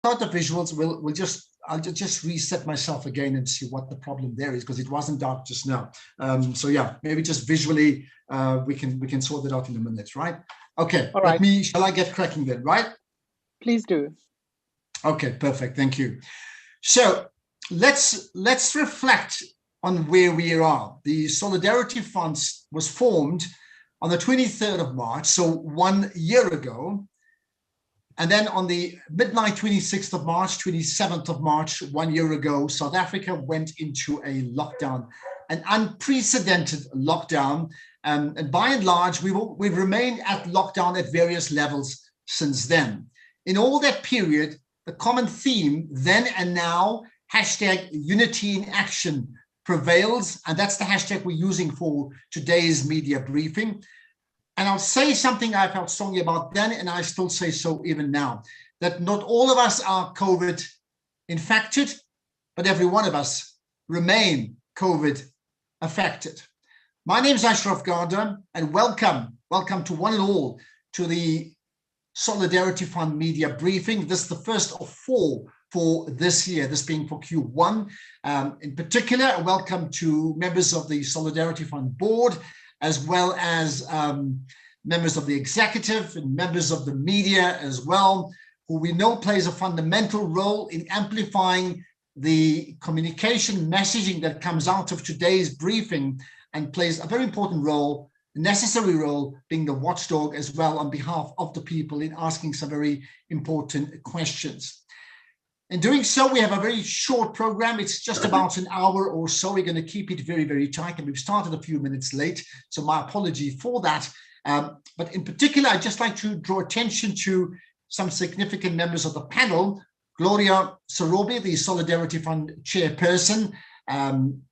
the visuals, I'll just reset myself again and see what the problem there is, because it wasn't dark just now. So yeah, maybe just visually we can sort that out in a minute, right? Okay, all right. Shall I get cracking then, right? Please do. Okay, perfect, thank you. So let's reflect on where we are. The Solidarity Fund was formed on the 23rd of March, so 1 year ago. And then on the midnight 26th of March, 27th of March, 1 year ago, South Africa went into a lockdown, an unprecedented lockdown. And by and large, we've remained at lockdown at various levels since then. In all that period, the common theme then and now, hashtag unity in action, prevails. And that's the hashtag we're using for today's media briefing. And I'll say something I felt strongly about then, and I still say so even now, that not all of us are COVID infected, but every one of us remain COVID affected. My name is Ashraf Garda, and welcome to one and all to the Solidarity Fund media briefing. This is the first of 4 for this year, this being for Q1. In particular, a welcome to members of the Solidarity Fund board, as well as members of the executive and members of the media as well, who we know plays a fundamental role in amplifying the communication messaging that comes out of today's briefing, and plays a very important role, necessary role, being the watchdog as well on behalf of the people in asking some very important questions. In doing so, we have a very short program. It's just about an hour or so. We're going to keep it very, very tight, and we've started a few minutes late, so my apology for that. But in particular, I'd just like to draw attention to some significant members of the panel. Gloria Sarobi, the Solidarity Fund chairperson.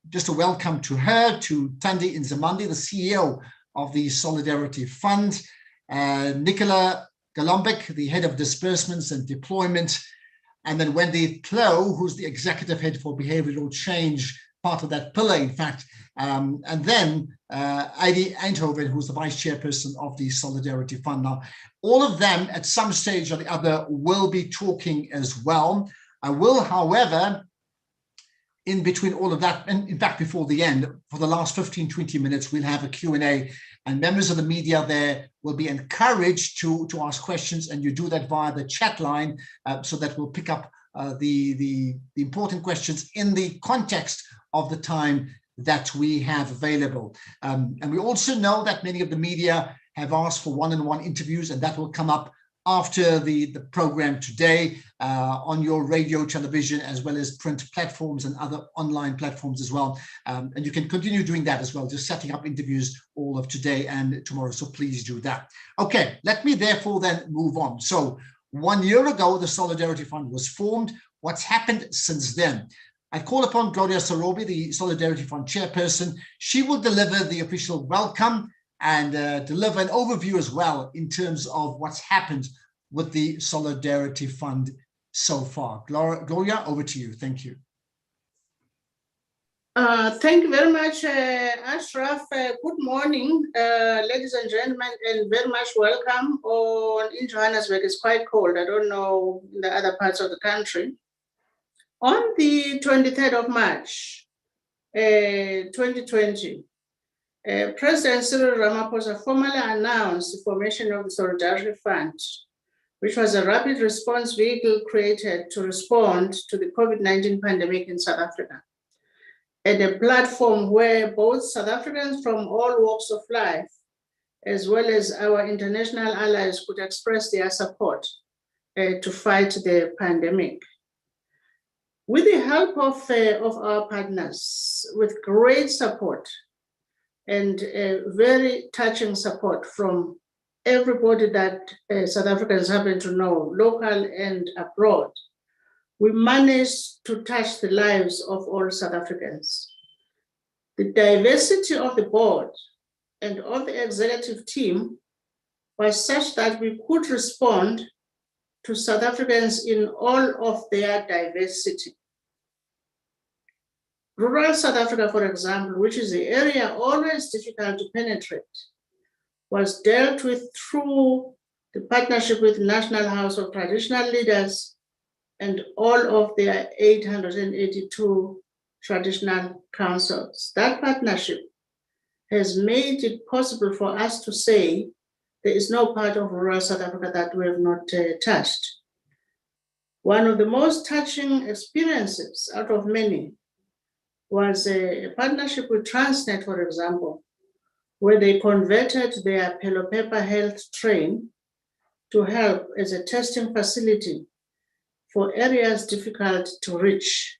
Just a welcome to her, to Thandi Nzimande, the CEO of the Solidarity Fund. Nicola Golombek, the head of disbursements and deployment. And then Wendy Clow, who's the executive head for behavioral change, part of that pillar, in fact. And then Heidi Eindhoven, who's the vice chairperson of the Solidarity Fund. Now, all of them at some stage or the other will be talking as well. I will, however, in between all of that, and in fact, before the end, for the last 15, 20 minutes, we'll have a Q&A, and members of the media there will be encouraged to ask questions, and you do that via the chat line, so that we'll pick up the important questions in the context of the time that we have available. And we also know that many of the media have asked for one-on-one interviews, and that will come up after the program today on your radio, television, as well as print platforms and other online platforms as well. And you can continue doing that as well, just setting up interviews all of today and tomorrow. So please do that. Okay, let me therefore then move on. So 1 year ago, the Solidarity Fund was formed. What's happened since then? I call upon Gloria Sarobi, the Solidarity Fund chairperson. She will deliver the official welcome and deliver an overview as well in terms of what's happened with the Solidarity Fund so far. Gloria, over to you. Thank you. Thank you very much, Ashraf. Good morning, ladies and gentlemen, and very much welcome. In Johannesburg, it's quite cold. I don't know in the other parts of the country. On the 23rd of March, 2020, President Cyril Ramaphosa formally announced the formation of the Solidarity Fund, which was a rapid response vehicle created to respond to the COVID-19 pandemic in South Africa, and a platform where both South Africans from all walks of life, as well as our international allies, could express their support to fight the pandemic. With the help of our partners, with great support and very touching support from everybody that South Africans happen to know, local and abroad, we managed to touch the lives of all South Africans. The diversity of the board and of the executive team was such that we could respond to South Africans in all of their diversity. Rural South Africa, for example, which is the area always difficult to penetrate, was dealt with through the partnership with National House of Traditional Leaders and all of their 882 traditional councils. That partnership has made it possible for us to say there is no part of rural South Africa that we have not touched. One of the most touching experiences out of many was a partnership with Transnet, for example, where they converted their Pelopepa Health Train to help as a testing facility for areas difficult to reach.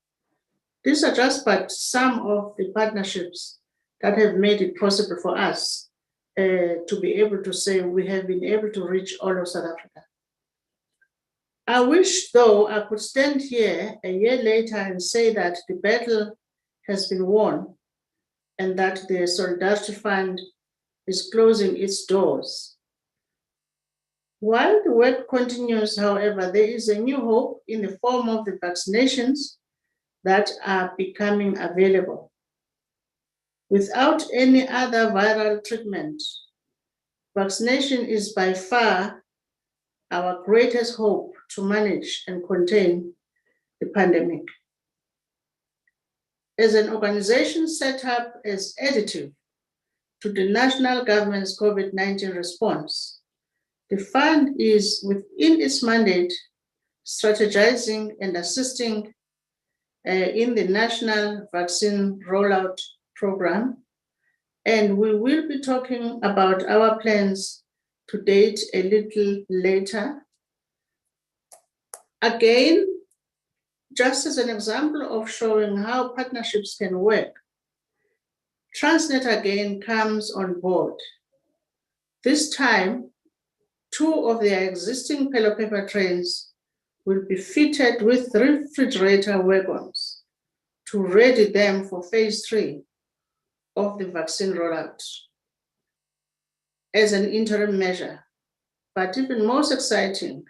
These are just but some of the partnerships that have made it possible for us to be able to say we have been able to reach all of South Africa. I wish, though, I could stand here a year later and say that the battle has been won and that the Solidarity Fund is closing its doors. While the work continues, however, there is a new hope in the form of the vaccinations that are becoming available. Without any other viral treatment, vaccination is by far our greatest hope to manage and contain the pandemic. As an organization set up as additive to the national government's COVID-19 response, the fund is within its mandate strategizing and assisting in the national vaccine rollout program. And we will be talking about our plans to date a little later. Again, just as an example of showing how partnerships can work, Transnet again comes on board. This time, 2 of their existing Pelopepa trains will be fitted with refrigerator wagons to ready them for phase 3 of the vaccine rollout as an interim measure. But even most exciting,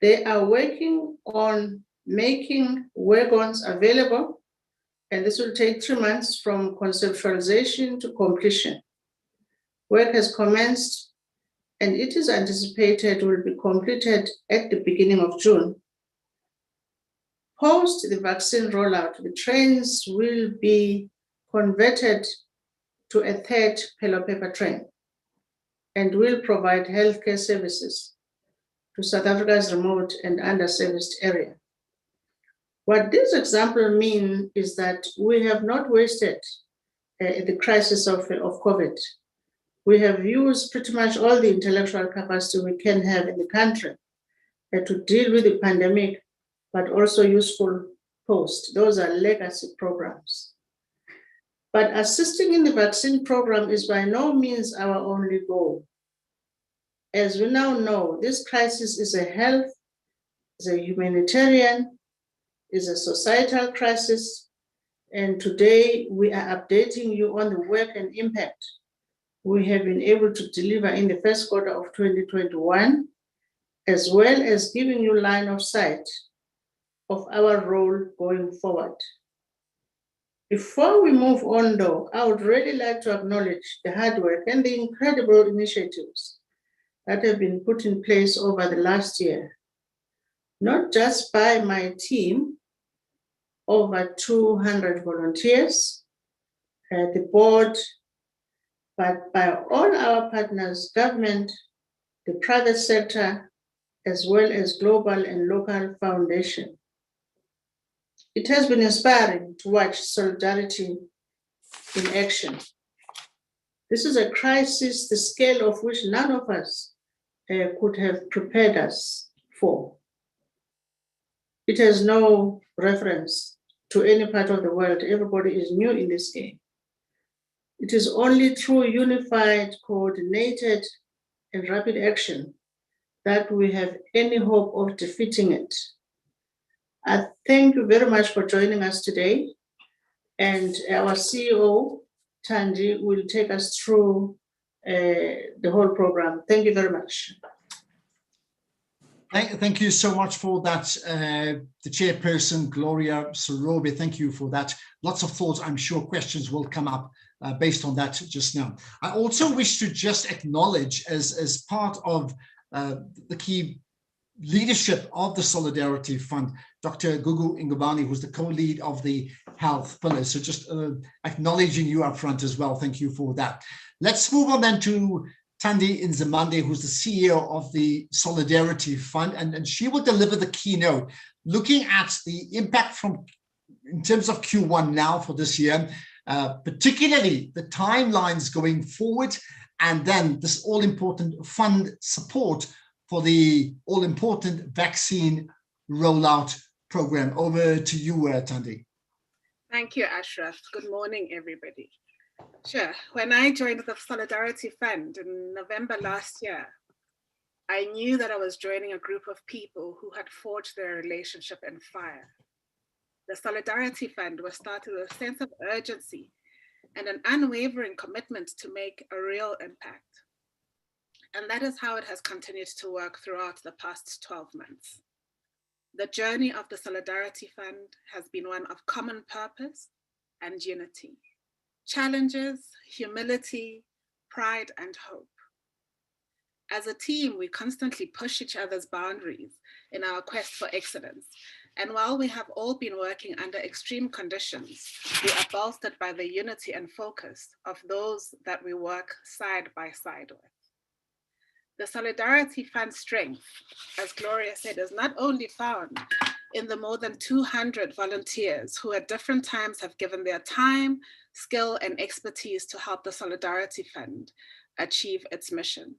they are working on making wagons available, and this will take 3 months from conceptualization to completion. Work has commenced, and it is anticipated will be completed at the beginning of June. Post the vaccine rollout, the trains will be converted to a 3rd Pelopepa train and will provide healthcare services to South Africa's remote and underserviced area. What this example means is that we have not wasted the crisis of COVID. We have used pretty much all the intellectual capacity we can have in the country to deal with the pandemic, but also useful post. Those are legacy programs. But assisting in the vaccine program is by no means our only goal. As we now know, this crisis is a health, is a humanitarian, is a societal crisis. And today we are updating you on the work and impact we have been able to deliver in the first quarter of 2021, as well as giving you line of sight of our role going forward. Before we move on though, I would really like to acknowledge the hard work and the incredible initiatives that have been put in place over the last year, not just by my team, over 200 volunteers, the board, but by all our partners, government, the private sector, as well as global and local foundation. It has been inspiring to watch solidarity in action. This is a crisis, the scale of which none of us could have prepared us for. It has no reference to any part of the world. Everybody is new in this game. It is only through unified, coordinated, and rapid action that we have any hope of defeating it. I thank you very much for joining us today. And our CEO, Tanji, will take us through the whole program. Thank you very much. Thank you so much for that, the chairperson, Gloria Sorobe. Thank you for that. Lots of thoughts. I'm sure questions will come up based on that just now. I also wish to just acknowledge as part of the key leadership of the Solidarity Fund, Dr. Gugu Ngubane, who's the co-lead of the health pillar. So just acknowledging you up front as well. Thank you for that. Let's move on then to Thandi Nzimande, who's the CEO of the Solidarity Fund, and she will deliver the keynote, looking at the impact in terms of Q1 now for this year, particularly the timelines going forward, and then this all-important fund support for the all-important vaccine rollout program. Over to you, Thandi. Thank you, Ashraf. Good morning, everybody. Sure. When I joined the Solidarity Fund in November last year, I knew that I was joining a group of people who had forged their relationship in fire. The Solidarity Fund was started with a sense of urgency and an unwavering commitment to make a real impact. And that is how it has continued to work throughout the past 12 months. The journey of the Solidarity Fund has been one of common purpose and unity, challenges, humility, pride, and hope. As a team, we constantly push each other's boundaries in our quest for excellence. And while we have all been working under extreme conditions, we are bolstered by the unity and focus of those that we work side by side with. The Solidarity Fund's strength, as Gloria said, is not only found in the more than 200 volunteers who at different times have given their time, skill, and expertise to help the Solidarity Fund achieve its mission.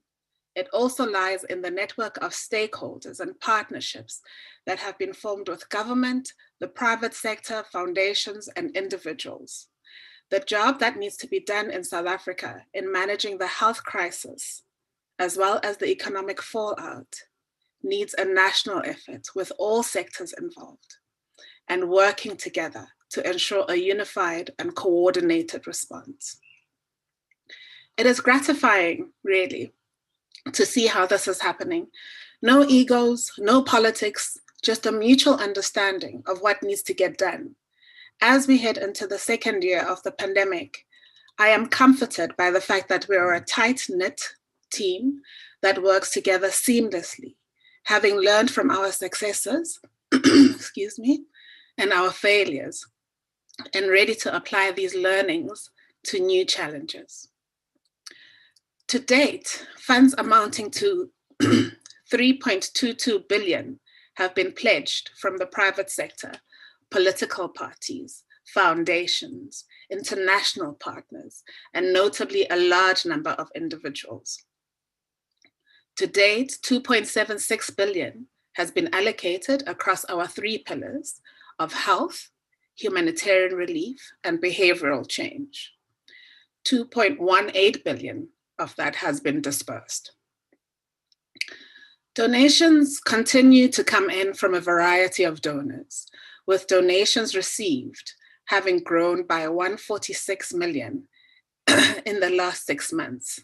It also lies in the network of stakeholders and partnerships that have been formed with government, the private sector, foundations, and individuals. The job that needs to be done in South Africa in managing the health crisis, as well as the economic fallout, needs a national effort with all sectors involved and working together to ensure a unified and coordinated response. It is gratifying, really, to see how this is happening. No egos, no politics, just a mutual understanding of what needs to get done. As we head into the second year of the pandemic, I am comforted by the fact that we are a tight-knit team that works together seamlessly, having learned from our successes, excuse me, and our failures, and ready to apply these learnings to new challenges. To date, funds amounting to 3.22 billion have been pledged from the private sector, political parties, foundations, international partners, and notably a large number of individuals. To date, 2.76 billion has been allocated across our three pillars of health, humanitarian relief, and behavioral change. 2.18 billion of that has been dispersed. Donations continue to come in from a variety of donors, with donations received having grown by 146 million in the last 6 months.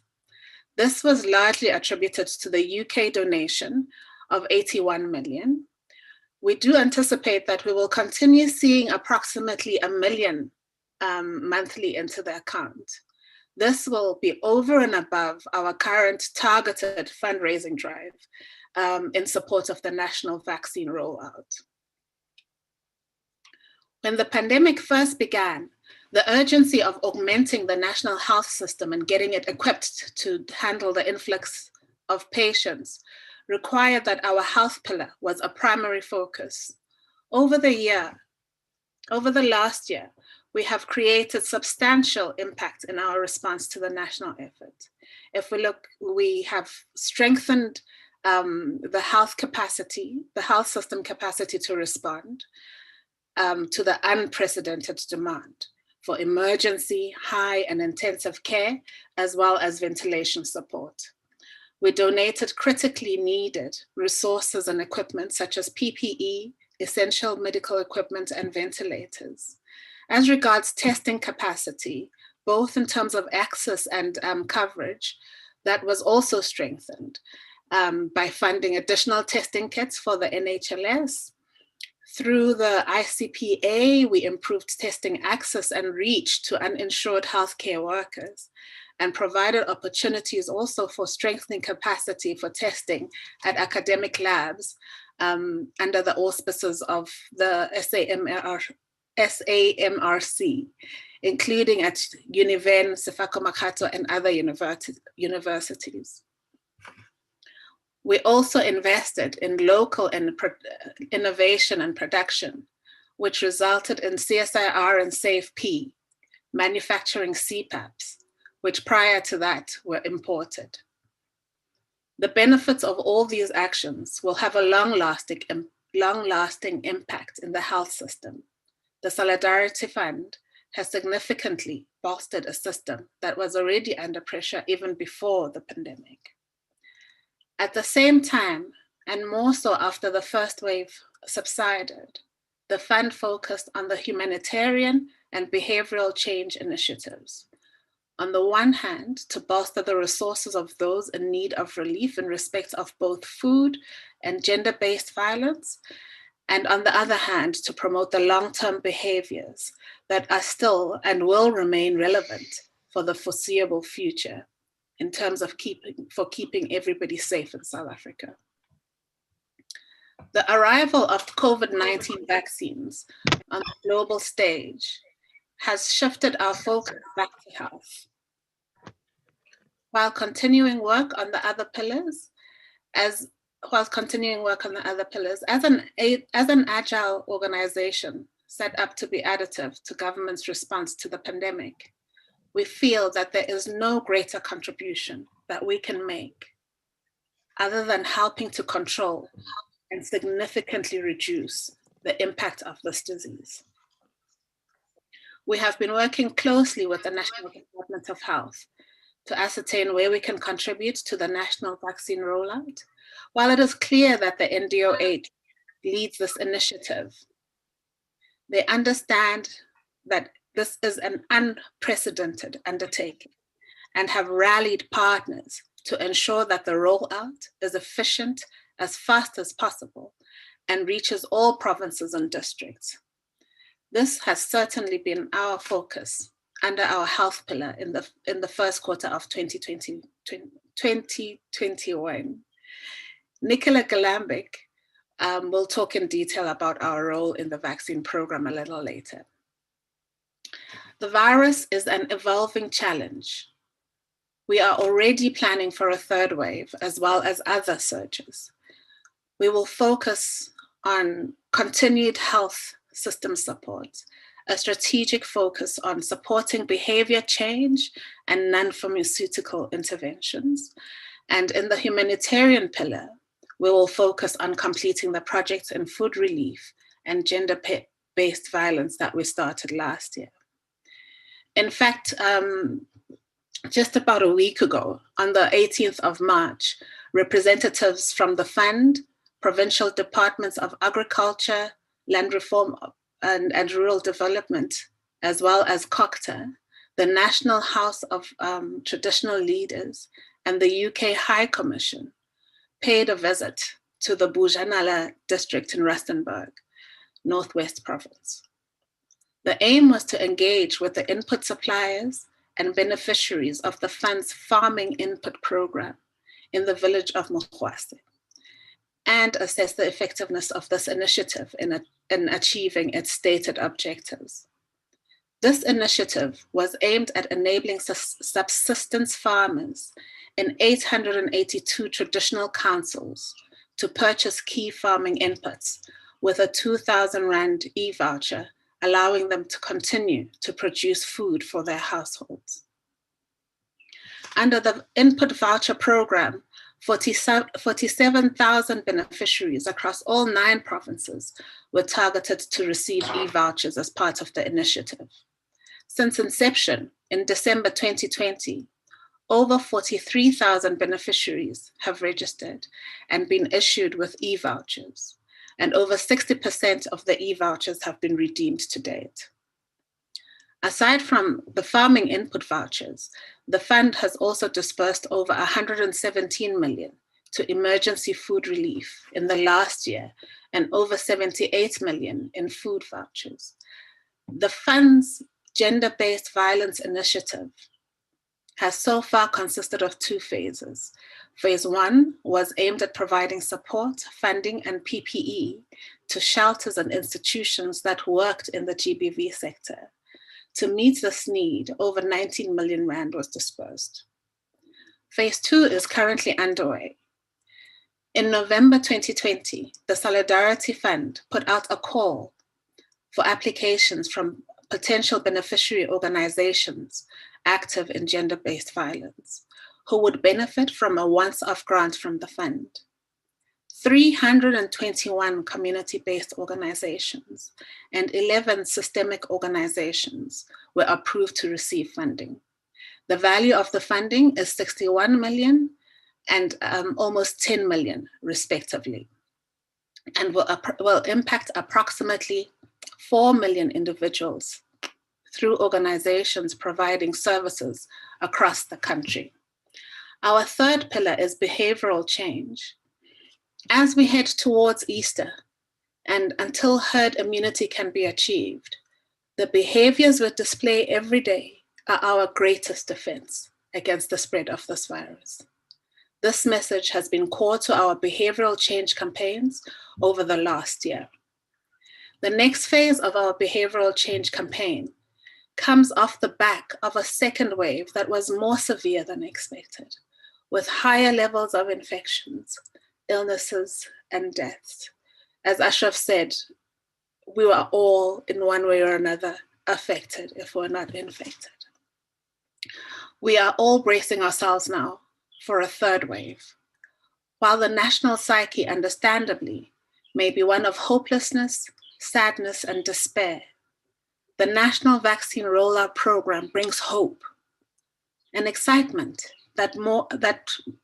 This was largely attributed to the UK donation of 81 million. We do anticipate that we will continue seeing approximately 1 million monthly into the account. This will be over and above our current targeted fundraising drive in support of the national vaccine rollout. When the pandemic first began, the urgency of augmenting the national health system and getting it equipped to handle the influx of patients required that our health pillar was a primary focus. Over the last year, we have created substantial impact in our response to the national effort. If we look, we have strengthened the health capacity, the health system capacity to respond to the unprecedented demand for emergency, high and intensive care, as well as ventilation support. We donated critically needed resources and equipment such as PPE, essential medical equipment, and ventilators. As regards testing capacity, both in terms of access and coverage, that was also strengthened by funding additional testing kits for the NHLS. Through the ICPA, we improved testing access and reach to uninsured healthcare workers. and provided opportunities also for strengthening capacity for testing at academic labs under the auspices of the SAMRC, including at Univen, Sefako Makato, and other universities. We also invested in local innovation and production, which resulted in CSIR and SAFE-P, manufacturing CPAPs, which prior to that were imported. The benefits of all these actions will have a long-lasting impact in the health system. The Solidarity Fund has significantly bolstered a system that was already under pressure even before the pandemic. At the same time, and more so after the first wave subsided, the fund focused on the humanitarian and behavioral change initiatives. On the one hand, to bolster the resources of those in need of relief in respect of both food and gender-based violence, and on the other hand, to promote the long-term behaviors that are still and will remain relevant for the foreseeable future in terms of keeping everybody safe in South Africa. The arrival of COVID-19 vaccines on the global stage has shifted our focus back to health. While continuing work on the other pillars, as an agile organization set up to be additive to government's response to the pandemic, we feel that there is no greater contribution that we can make other than helping to control and significantly reduce the impact of this disease. We have been working closely with the National Department of Health to ascertain where we can contribute to the national vaccine rollout. While it is clear that the NDOH leads this initiative, they understand that this is an unprecedented undertaking and have rallied partners to ensure that the rollout is efficient as fast as possible and reaches all provinces and districts. This has certainly been our focus under our health pillar in the first quarter of 2021. Nicola Galambik will talk in detail about our role in the vaccine program a little later. The virus is an evolving challenge. We are already planning for a third wave as well as other surges. We will focus on continued health system support, a strategic focus on supporting behavior change and non-pharmaceutical interventions. And in the humanitarian pillar, we will focus on completing the projects in food relief and gender-based violence that we started last year. In fact, just about a week ago, on the 18th of March, representatives from the Fund, Provincial Departments of Agriculture, Land Reform and Rural Development, as well as COCTA, the National House of Traditional Leaders, and the UK High Commission paid a visit to the Bojanala district in Rustenburg, Northwest Province. The aim was to engage with the input suppliers and beneficiaries of the Fund's farming input program in the village of Mokwase and assess the effectiveness of this initiative in achieving its stated objectives. This initiative was aimed at enabling subsistence farmers in 882 traditional councils to purchase key farming inputs with a 2,000 Rand e-voucher, allowing them to continue to produce food for their households. Under the input voucher program, 47,000 beneficiaries across all 9 provinces were targeted to receive e-vouchers as part of the initiative. Since inception in December 2020, over 43,000 beneficiaries have registered and been issued with e-vouchers, and over 60% of the e-vouchers have been redeemed to date. Aside from the farming input vouchers, the fund has also disbursed over 117 million to emergency food relief in the last year and over 78 million in food vouchers. The fund's gender-based violence initiative has so far consisted of 2 phases. Phase 1 was aimed at providing support, funding, and PPE to shelters and institutions that worked in the GBV sector. To meet this need, over 19 million rand was dispersed. Phase 2 is currently underway. In November 2020, the Solidarity Fund put out a call for applications from potential beneficiary organizations active in gender-based violence, who would benefit from a once-off grant from the fund. 321 community-based organizations and 11 systemic organizations were approved to receive funding. The value of the funding is 61 million and almost 10 million, respectively, and will impact approximately 4 million individuals through organizations providing services across the country. Our third pillar is behavioral change. As we head towards Easter and until herd immunity can be achieved, the behaviors we display every day are our greatest defense against the spread of this virus. This message has been core to our behavioral change campaigns over the last year. The next phase of our behavioral change campaign comes off the back of a second wave that was more severe than expected, with higher levels of infections, illnesses, and deaths. As Ashraf said, we were all in one way or another affected if we're not infected. We are all bracing ourselves now for a third wave. While the national psyche, understandably, may be one of hopelessness, sadness, and despair, the National Vaccine Rollout Program brings hope and excitement that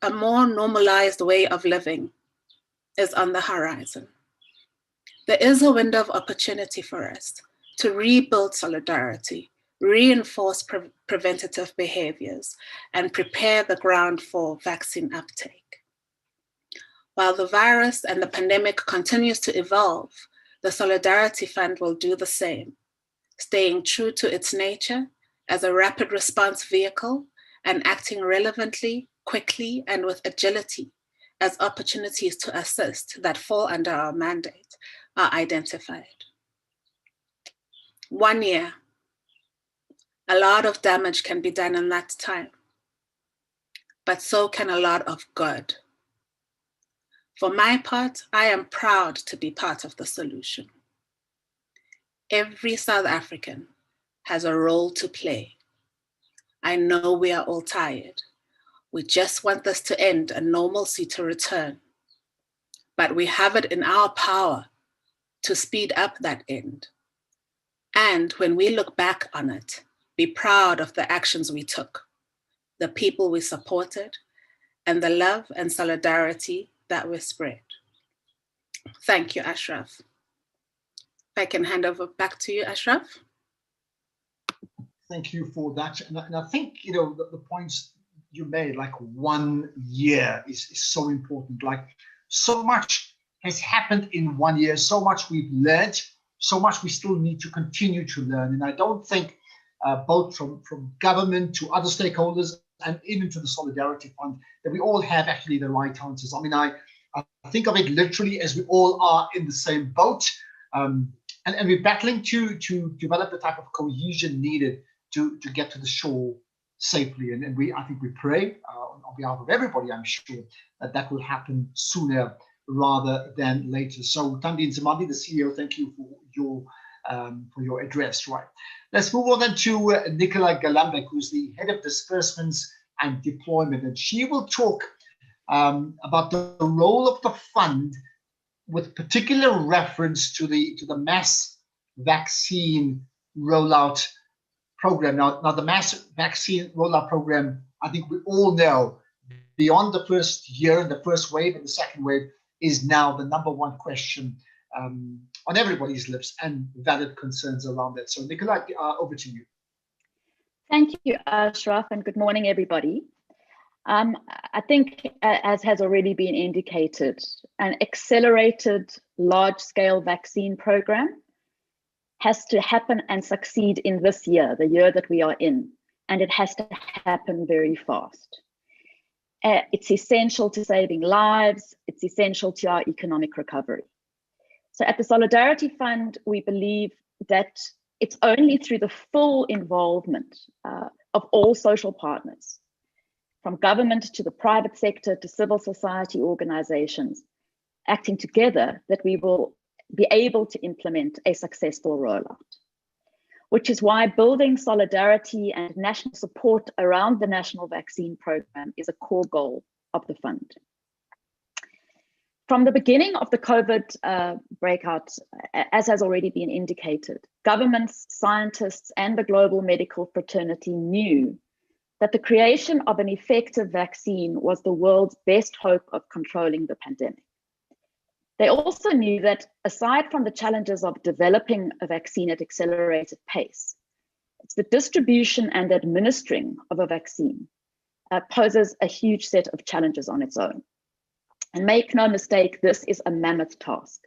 a more normalized way of living is on the horizon. There is a window of opportunity for us to rebuild solidarity, reinforce preventative behaviors, and prepare the ground for vaccine uptake. While the virus and the pandemic continues to evolve, the Solidarity Fund will do the same, staying true to its nature as a rapid response vehicle and acting relevantly, quickly, and with agility as opportunities to assist that fall under our mandate are identified. 1 year. A lot of damage can be done in that time, but so can a lot of good. For my part, I am proud to be part of the solution. Every South African has a role to play. I know we are all tired. We just want this to end and normalcy to return. But we have it in our power to speed up that end. And when we look back on it, be proud of the actions we took, the people we supported, and the love and solidarity that we spread. Thank you, Ashraf. If I can hand over back to you, Ashraf. Thank you for that. And I think, the points you made, like 1 year is so important. Like, so much has happened in 1 year, so much we've learned, so much we still need to continue to learn. And I don't think both from government to other stakeholders and even to the Solidarity Fund, that we all have actually the right answers. I mean, I think of it literally as we all are in the same boat, and we're battling to develop the type of cohesion needed to get to the shore safely. And I think we pray on behalf of everybody, I'm sure, that will happen sooner rather than later. So Thandi Nzimande, the CEO, thank you for your address. Right. Let's move on then to Nicola Galambek, who's the head of disbursements and deployment, and she will talk about the role of the fund with particular reference to the mass vaccine rollout program. Now the mass vaccine rollout program, I think we all know, beyond the first year and the first wave and the second wave, is now the number one question on everybody's lips and valid concerns around that. So Nicola, over to you. Thank you, Ashraf, and good morning, everybody. I think, as has already been indicated, an accelerated large-scale vaccine program has to happen and succeed in this year, the year that we are in. and it has to happen very fast. It's essential to saving lives. It's essential to our economic recovery. So at the Solidarity Fund, we believe that it's only through the full involvement of all social partners, from government to the private sector to civil society organizations, acting together, that we will be able to implement a successful rollout. Which is why building solidarity and national support around the national vaccine program is a core goal of the fund. From the beginning of the COVID breakout, as has already been indicated, governments, scientists, and the global medical fraternity knew that the creation of an effective vaccine was the world's best hope of controlling the pandemic. They also knew that aside from the challenges of developing a vaccine at accelerated pace, it's the distribution and administering of a vaccine poses a huge set of challenges on its own. And make no mistake, this is a mammoth task.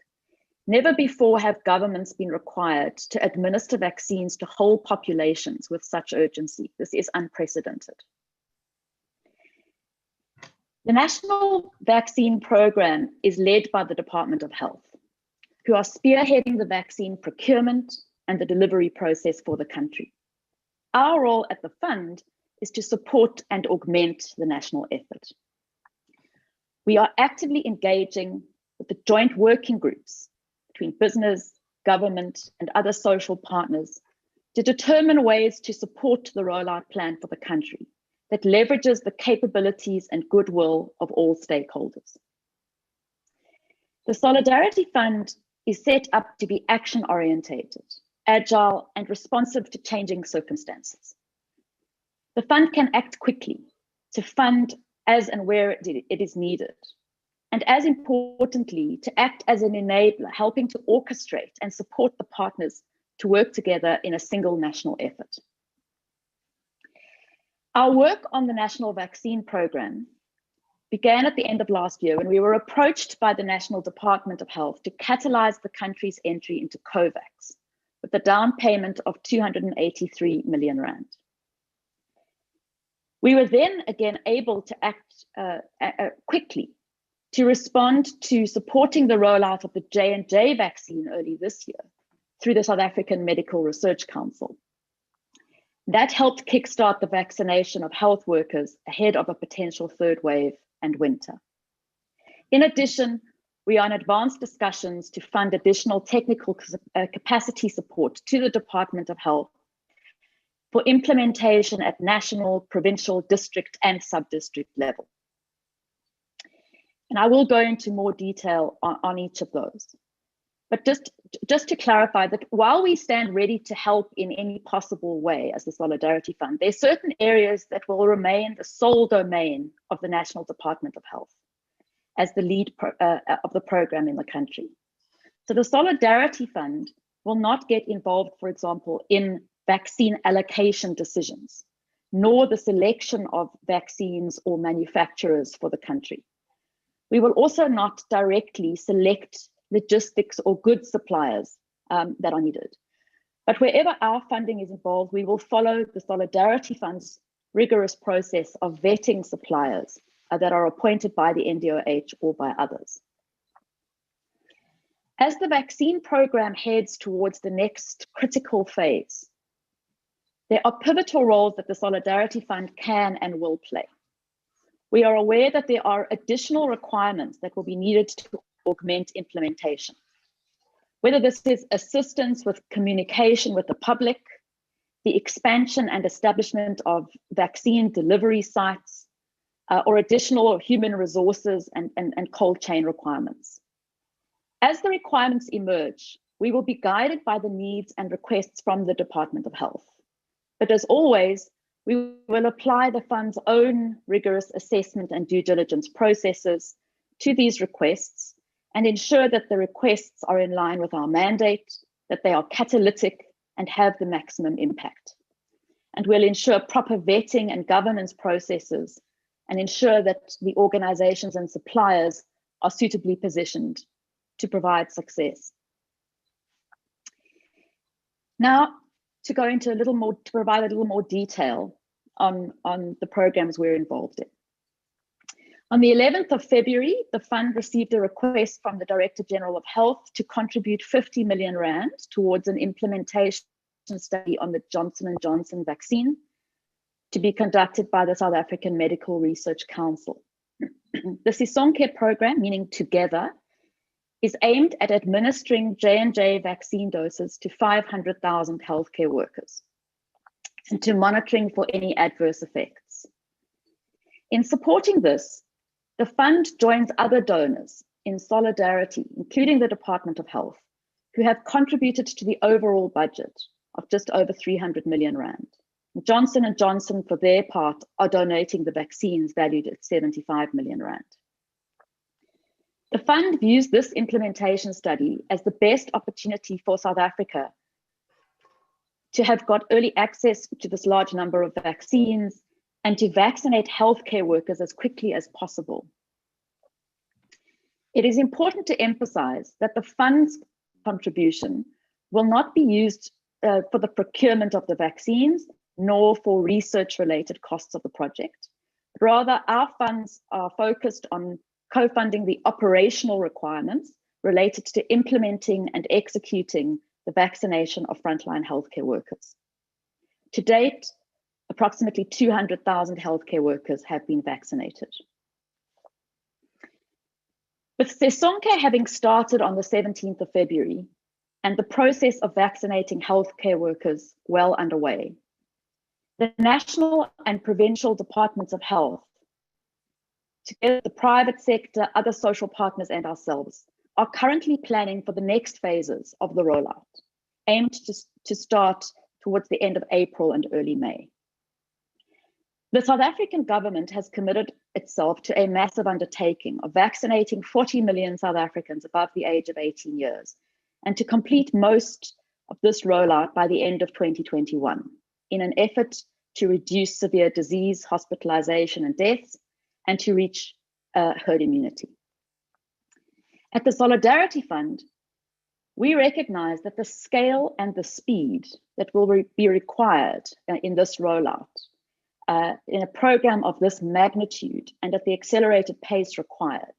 Never before have governments been required to administer vaccines to whole populations with such urgency. This is unprecedented. The National Vaccine Program is led by the Department of Health, who are spearheading the vaccine procurement and the delivery process for the country. Our role at the fund is to support and augment the national effort. We are actively engaging with the joint working groups between business, government, and other social partners to determine ways to support the rollout plan for the country that leverages the capabilities and goodwill of all stakeholders. The Solidarity Fund is set up to be action-orientated, agile, and responsive to changing circumstances. The fund can act quickly to fund as and where it is needed, and as importantly, to act as an enabler, helping to orchestrate and support the partners to work together in a single national effort. Our work on the National Vaccine Program began at the end of last year when we were approached by the National Department of Health to catalyze the country's entry into COVAX with a down payment of 283 million rand. We were then again able to act quickly to respond to supporting the rollout of the J&J vaccine early this year through the South African Medical Research Council. That helped kickstart the vaccination of health workers ahead of a potential third wave and winter. In addition, we are in advanced discussions to fund additional technical capacity support to the Department of Health for implementation at national, provincial, district, and sub-district level. And I will go into more detail on each of those. But just to clarify that while we stand ready to help in any possible way as the Solidarity Fund, there are certain areas that will remain the sole domain of the National Department of Health as the lead of the program in the country. So the Solidarity Fund will not get involved, for example, in vaccine allocation decisions, nor the selection of vaccines or manufacturers for the country. We will also not directly select logistics or goods suppliers that are needed. But wherever our funding is involved, we will follow the Solidarity Fund's rigorous process of vetting suppliers that are appointed by the NDOH or by others. As the vaccine program heads towards the next critical phase, there are pivotal roles that the Solidarity Fund can and will play. We are aware that there are additional requirements that will be needed to augment implementation. Whether this is assistance with communication with the public, the expansion and establishment of vaccine delivery sites, or additional human resources and cold chain requirements. As the requirements emerge, we will be guided by the needs and requests from the Department of Health. But as always, we will apply the fund's own rigorous assessment and due diligence processes to these requests and ensure that the requests are in line with our mandate, that they are catalytic and have the maximum impact. And we'll ensure proper vetting and governance processes and ensure that the organizations and suppliers are suitably positioned to provide success. Now, to go into to provide a little more detail on the programs we're involved in. On the 11th of February, the fund received a request from the Director General of Health to contribute 50 million rand towards an implementation study on the Johnson & Johnson vaccine to be conducted by the South African Medical Research Council. The Sisonke program, meaning together, is aimed at administering J&J vaccine doses to 500,000 healthcare workers and to monitoring for any adverse effects. In supporting this, the fund joins other donors in solidarity, including the Department of Health, who have contributed to the overall budget of just over 300 million rand. Johnson & Johnson, for their part, are donating the vaccines valued at 75 million rand. The fund views this implementation study as the best opportunity for South Africa to have got early access to this large number of vaccines and to vaccinate healthcare workers as quickly as possible. It is important to emphasize that the fund's contribution will not be used for the procurement of the vaccines, nor for research-related costs of the project. Rather, our funds are focused on co-funding the operational requirements related to implementing and executing the vaccination of frontline healthcare workers. To date, approximately 200,000 healthcare workers have been vaccinated. With Sisonke having started on the 17th of February and the process of vaccinating healthcare workers well underway, the national and provincial departments of health, together with the private sector, other social partners and ourselves, are currently planning for the next phases of the rollout, aimed to start towards the end of April and early May. The South African government has committed itself to a massive undertaking of vaccinating 40 million South Africans above the age of 18 years, and to complete most of this rollout by the end of 2021, in an effort to reduce severe disease, hospitalization, and deaths, and to reach herd immunity. At the Solidarity Fund, we recognize that the scale and the speed that will be required in this rollout, in a program of this magnitude and at the accelerated pace required,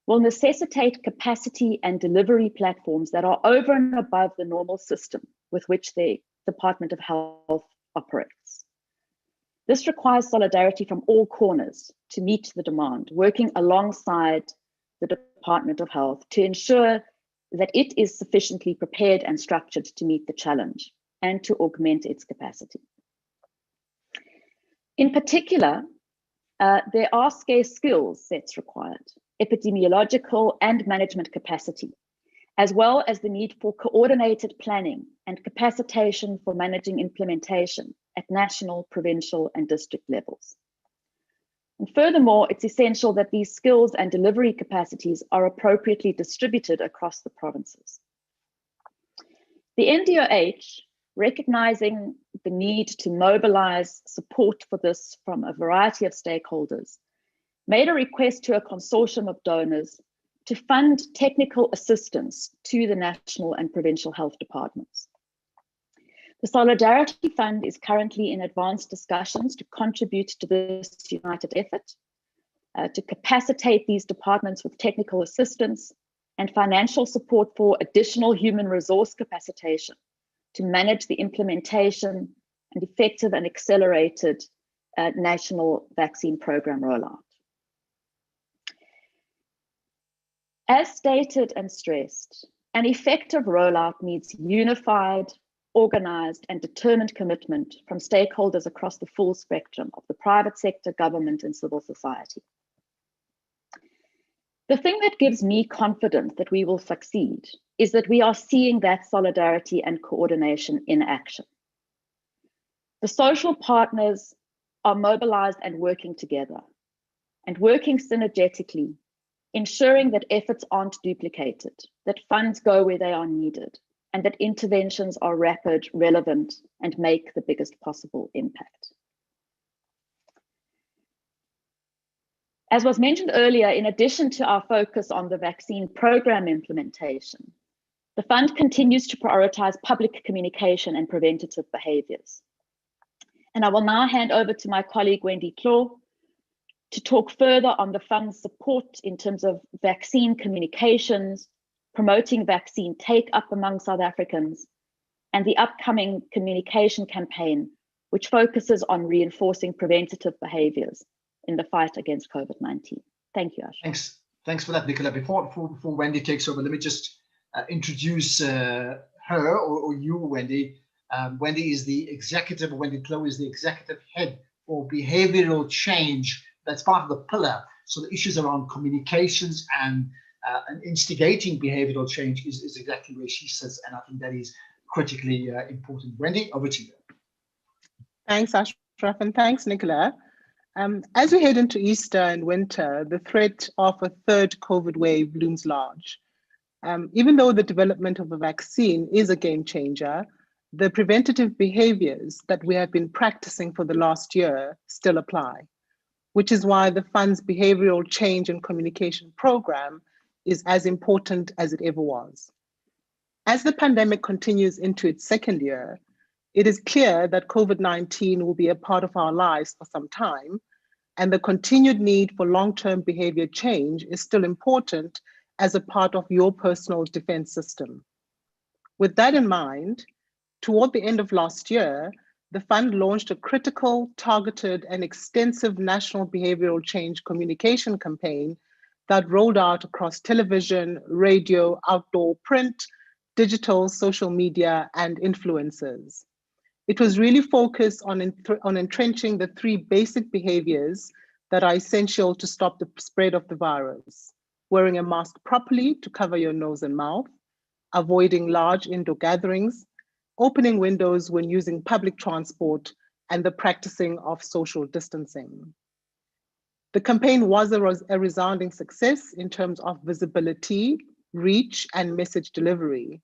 will necessitate capacity and delivery platforms that are over and above the normal system with which the Department of Health operates. This requires solidarity from all corners to meet the demand, working alongside the Department of Health to ensure that it is sufficiently prepared and structured to meet the challenge and to augment its capacity. In particular, there are scarce skill sets required, epidemiological and management capacity, as well as the need for coordinated planning and capacitation for managing implementation at national, provincial, and district levels. And furthermore, it's essential that these skills and delivery capacities are appropriately distributed across the provinces. The NDOH, recognizing the need to mobilize support for this from a variety of stakeholders, made a request to a consortium of donors to fund technical assistance to the national and provincial health departments. The Solidarity Fund is currently in advanced discussions to contribute to this united effort, to capacitate these departments with technical assistance and financial support for additional human resource capacitation to manage the implementation and effective and accelerated national vaccine program rollout. As stated and stressed, an effective rollout needs unified, organized, and determined commitment from stakeholders across the full spectrum of the private sector, government, and civil society. The thing that gives me confidence that we will succeed is that we are seeing that solidarity and coordination in action. The social partners are mobilized and working together and working synergetically, ensuring that efforts aren't duplicated, that funds go where they are needed, and that interventions are rapid, relevant, and make the biggest possible impact. As was mentioned earlier, in addition to our focus on the vaccine program implementation, the fund continues to prioritize public communication and preventative behaviors. And I will now hand over to my colleague, Wendy Claw, to talk further on the fund's support in terms of vaccine communications, promoting vaccine take-up among South Africans, and the upcoming communication campaign, which focuses on reinforcing preventative behaviors in the fight against COVID-19. Thank you, Ash. Thanks for that, Nicola. Before Wendy takes over, let me just introduce her or you, Wendy. Wendy is the executive, Wendy Claw is the executive head for behavioral change. That's part of the pillar. So the issues around communications and instigating behavioral change is exactly where she sits, and I think that is critically important. Wendy, over to you. Thanks, Ashraf, and thanks, Nicola. As we head into Easter and winter, the threat of a third COVID wave looms large. Even though the development of a vaccine is a game changer, the preventative behaviors that we have been practicing for the last year still apply, which is why the fund's behavioral change and communication program is as important as it ever was. As the pandemic continues into its second year, it is clear that COVID-19 will be a part of our lives for some time, and the continued need for long-term behavior change is still important as a part of your personal defense system. With that in mind, toward the end of last year, the fund launched a critical, targeted, and extensive national behavioral change communication campaign that rolled out across television, radio, outdoor, print, digital, social media, and influencers. It was really focused on entrenching the three basic behaviors that are essential to stop the spread of the virus: wearing a mask properly to cover your nose and mouth, avoiding large indoor gatherings, opening windows when using public transport, and the practicing of social distancing. The campaign was a resounding success in terms of visibility, reach, and message delivery.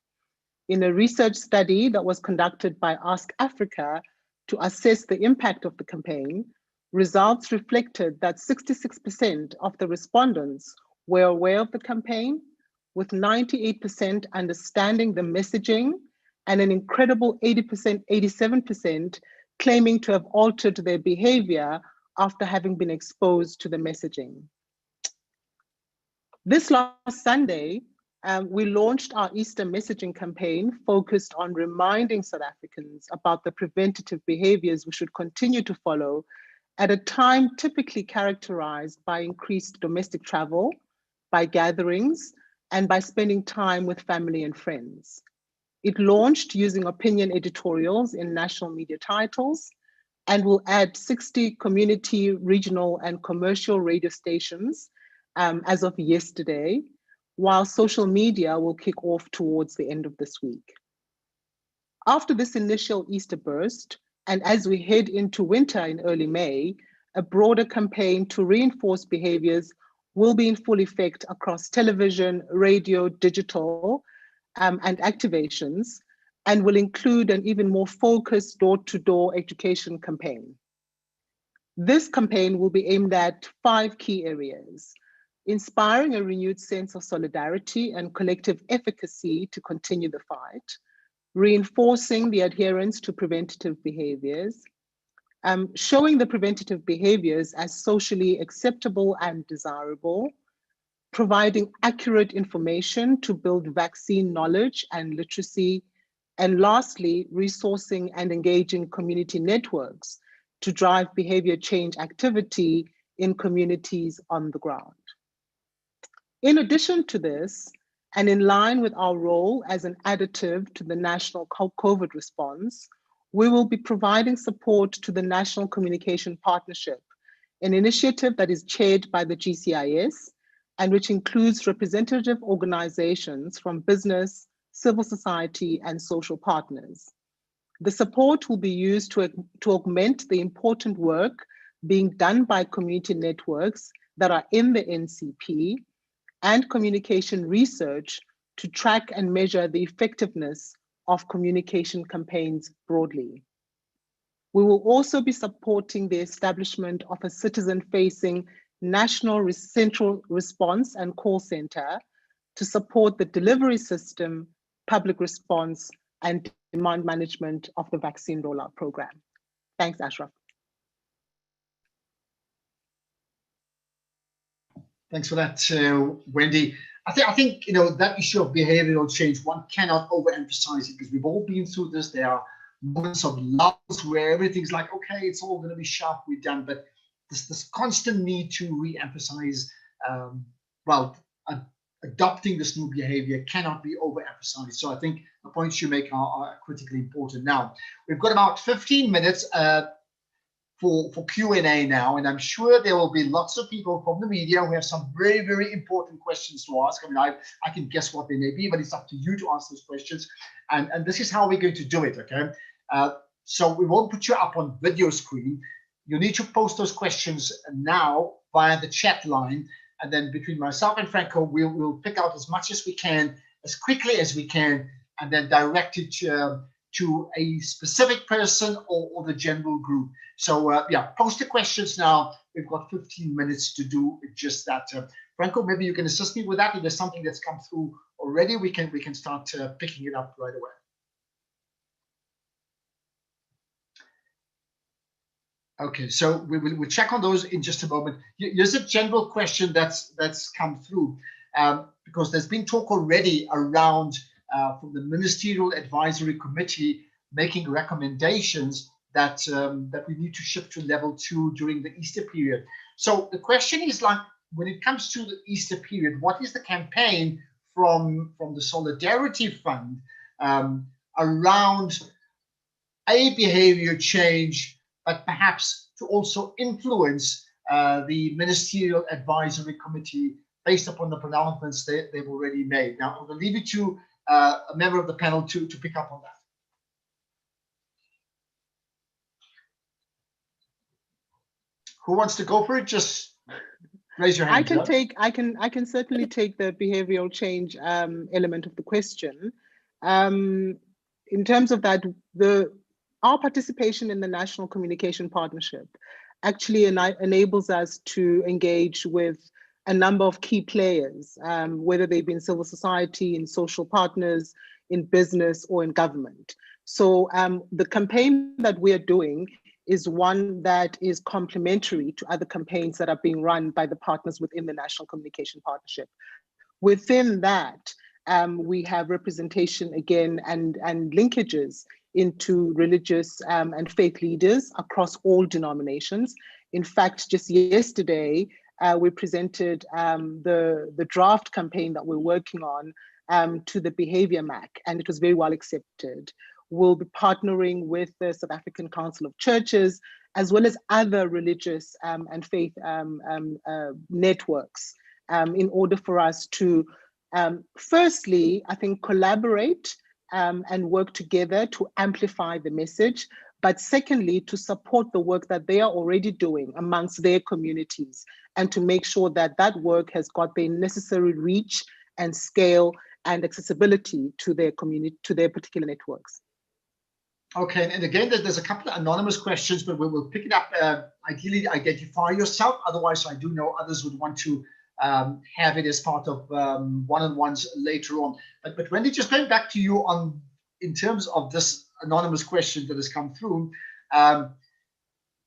In a research study that was conducted by Ask Africa to assess the impact of the campaign, results reflected that 66% of the respondents were aware of the campaign, with 98% understanding the messaging and an incredible 87% claiming to have altered their behavior after having been exposed to the messaging. This last Sunday, we launched our Easter messaging campaign focused on reminding South Africans about the preventative behaviors we should continue to follow at a time typically characterized by increased domestic travel, by gatherings, and by spending time with family and friends. It launched using opinion editorials in national media titles and will add 60 community, regional, and commercial radio stations as of yesterday, while social media will kick off towards the end of this week. After this initial Easter burst, and as we head into winter in early May, a broader campaign to reinforce behaviors will be in full effect across television, radio, digital, and activations, and will include an even more focused door-to-door education campaign. This campaign will be aimed at 5 key areas: inspiring a renewed sense of solidarity and collective efficacy to continue the fight, reinforcing the adherence to preventative behaviors, showing the preventative behaviors as socially acceptable and desirable, providing accurate information to build vaccine knowledge and literacy, and lastly, resourcing and engaging community networks to drive behavior change activity in communities on the ground. In addition to this, and in line with our role as an additive to the national COVID response, we will be providing support to the National Communication Partnership, an initiative that is chaired by the GCIS and which includes representative organizations from business, civil society, and social partners. The support will be used to augment the important work being done by community networks that are in the NCP and communication research to track and measure the effectiveness of communication campaigns broadly. We will also be supporting the establishment of a citizen-facing national central response and call center to support the delivery system, public response, and demand management of the vaccine rollout program. Thanks, Ashraf. Thanks for that, Wendy. I think that issue of behavioral change, one cannot overemphasize it, because we've all been through this. There are moments of lulls where everything's like, okay, it's all going to be sharp, we're done. But this constant need to re-emphasize, adopting this new behavior cannot be overemphasized. So I think the points you make are critically important. Now, we've got about 15 minutes for Q&A now, and I'm sure there will be lots of people from the media who have some very, very important questions to ask. I mean, I can guess what they may be, but it's up to you to ask those questions. And this is how we're going to do it, okay? So we won't put you up on video screen. You need to post those questions now via the chat line, and then between myself and Franco, we'll pick out as much as we can, as quickly as we can, and then direct it to a specific person or the general group. So post the questions now. We've got 15 minutes to do just that. Franco, maybe you can assist me with that. If there's something that's come through already, we can start picking it up right away. Okay, so we'll check on those in just a moment. Here's a general question that's come through, because there's been talk already around from the Ministerial Advisory Committee making recommendations that we need to shift to level 2 during the Easter period. So the question is, like, when it comes to the Easter period, what is the campaign from the Solidarity Fund around a behavior change, but perhaps to also influence the Ministerial Advisory Committee based upon the pronouncements they've already made? Now, I'm going to leave it to a member of the panel to pick up on that. Who wants to go for it? Just raise your hand. I can certainly take the behavioral change element of the question. In terms of that, our participation in the National Communication Partnership actually enables us to engage with a number of key players, whether they be in civil society, in social partners, in business, or in government. So the campaign that we are doing is one that is complementary to other campaigns that are being run by the partners within the National Communication Partnership. Within that, we have representation again and linkages into religious and faith leaders across all denominations. In fact, just yesterday, we presented the draft campaign that we're working on to the Behavior MAC, and it was very well accepted. We'll be partnering with the South African Council of Churches, as well as other religious and faith networks, in order for us to, firstly, I think, collaborate and work together to amplify the message, but secondly, to support the work that they are already doing amongst their communities, and to make sure that that work has got the necessary reach and scale and accessibility to their community, to their particular networks. Okay, and again, there's a couple of anonymous questions, but we'll pick it up. Ideally, identify yourself. Otherwise, I do know others would want to have it as part of one-on-ones later on. But Wendy, just going back to you in terms of this anonymous question that has come through,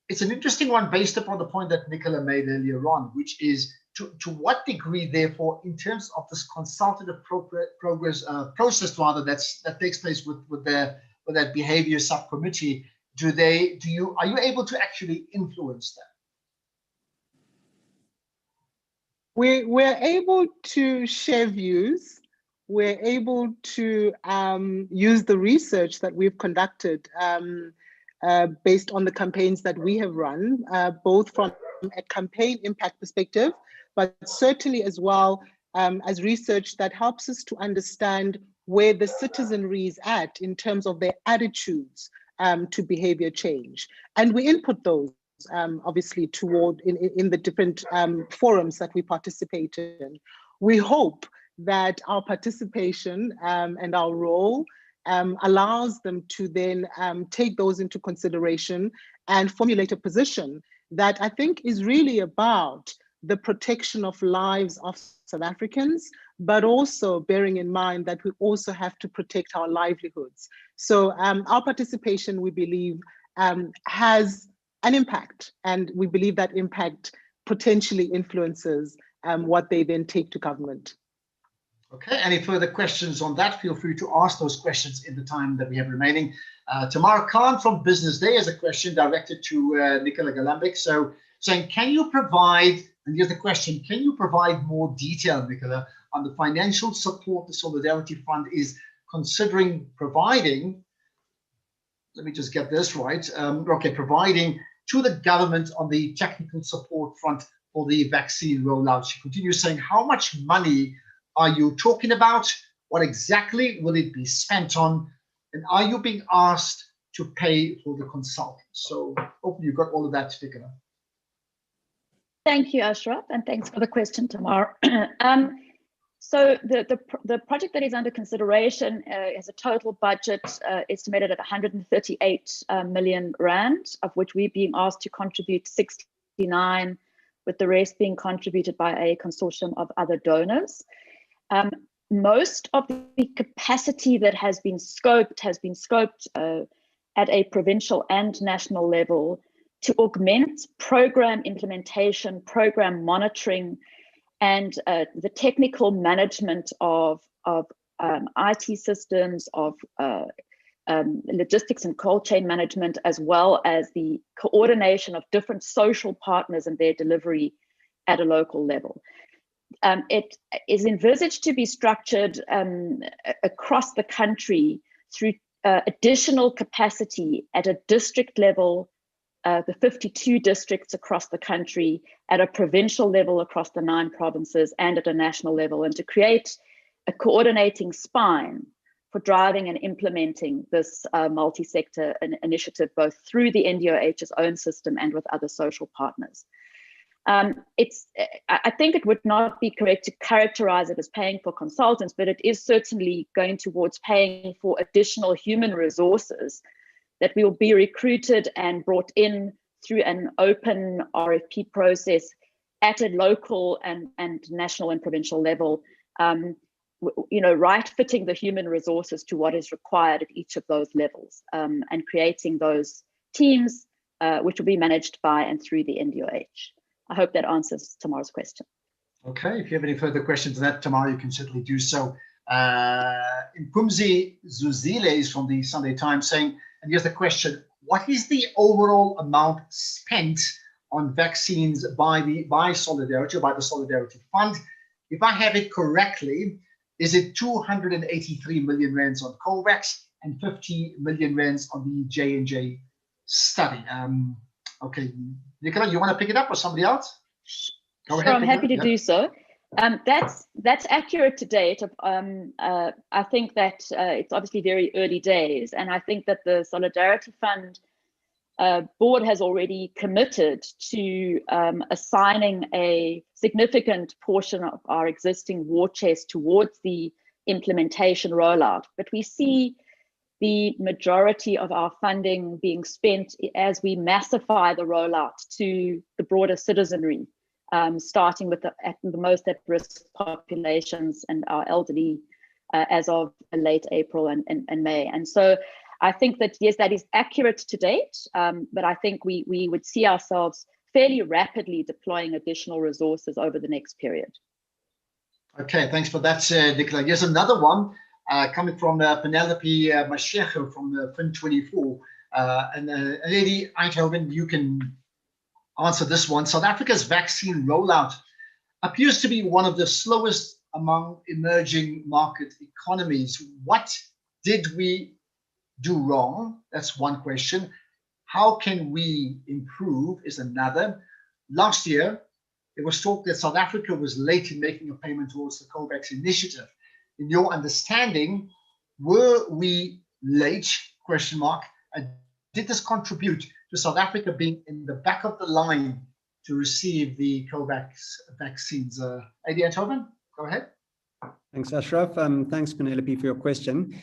it's an interesting one based upon the point that Nicola made earlier on, which is to what degree, therefore, in terms of this consultative process rather that takes place with that behavior subcommittee, are you able to actually influence that? We're able to share views. We're able to use the research that we've conducted based on the campaigns that we have run, both from a campaign impact perspective, but certainly as well as research that helps us to understand where the citizenry is at in terms of their attitudes to behavior change. And we input those obviously in the different forums that we participate in. We hope that our participation and our role allows them to then take those into consideration and formulate a position that I think is really about the protection of lives of South Africans, but also bearing in mind that we also have to protect our livelihoods. So our participation, we believe, has an impact. And we believe that impact potentially influences what they then take to government. Okay, any further questions on that? Feel free to ask those questions in the time that we have remaining. Tamara Khan from Business Day has a question directed to Nicola Galambik. So saying, can you provide, and here's the question, can you provide more detail, Nicola, on the financial support the Solidarity Fund is considering providing, let me just get this right, providing to the government on the technical support front for the vaccine rollout. She continues saying, how much money are you talking about? What exactly will it be spent on? And are you being asked to pay for the consultants? So hopefully you got all of that together. Thank you, Ashraf, and thanks for the question, Tamar. So the project that is under consideration has a total budget estimated at 138 million rand, of which we're being asked to contribute 69, with the rest being contributed by a consortium of other donors. Most of the capacity that has been scoped at a provincial and national level to augment program implementation, program monitoring, and the technical management of IT systems, of logistics and cold chain management, as well as the coordination of different social partners and their delivery at a local level. It is envisaged to be structured across the country through additional capacity at a district level, the 52 districts across the country, at a provincial level across the 9 provinces, and at a national level, and to create a coordinating spine for driving and implementing this multi-sector initiative, both through the NDOH's own system and with other social partners. I think it would not be correct to characterize it as paying for consultants, but it is certainly going towards paying for additional human resources that will be recruited and brought in through an open RFP process at a local and national and provincial level, right fitting the human resources to what is required at each of those levels, and creating those teams which will be managed by and through the NDOH. I hope that answers Tamar's question. Okay, if you have any further questions on that, Tamara, you can certainly do so. Mpumzi Zuzile is from the Sunday Times saying, and here's the question, what is the overall amount spent on vaccines by Solidarity, or by the Solidarity Fund? If I have it correctly, is it 283 million rands on COVAX and 50 million rands on the J&J study? Okay, Nicola, you want to pick it up or somebody else? Go ahead. I'm happy to do so. That's accurate to date. I think that it's obviously very early days, and I think that the Solidarity Fund board has already committed to assigning a significant portion of our existing war chest towards the implementation rollout. But we see the majority of our funding being spent as we massify the rollout to the broader citizenry, starting with the most at-risk populations and our elderly as of late April and May. And so I think that, yes, that is accurate to date, but I think we would see ourselves fairly rapidly deploying additional resources over the next period. Okay, thanks for that, Nicola. Here's another one coming from Penelope Mashego from Fin24. And Lady Eindhoven, you can answer this one. South Africa's vaccine rollout appears to be one of the slowest among emerging market economies. What did we do wrong? That's one question. How can we improve is another. Last year, it was talked that South Africa was late in making a payment towards the COVAX initiative. In your understanding, were we late? Question mark. And did this contribute to South Africa being in the back of the line to receive the COVAX vaccines? Lady Eindhoven, go ahead. Thanks, Ashraf. Thanks, Penelope, for your question.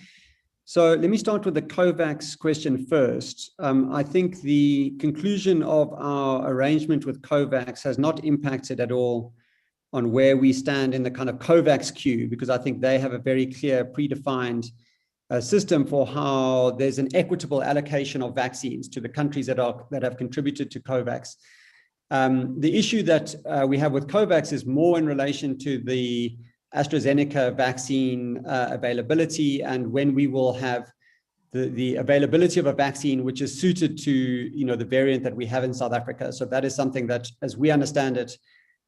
So let me start with the COVAX question first. I think the conclusion of our arrangement with COVAX has not impacted at all on where we stand in the kind of COVAX queue, because I think they have a very clear, predefined system for how there's an equitable allocation of vaccines to the countries that have contributed to COVAX. The issue that we have with COVAX is more in relation to the AstraZeneca vaccine availability, and when we will have the availability of a vaccine which is suited to the variant that we have in South Africa. So that is something that, as we understand it,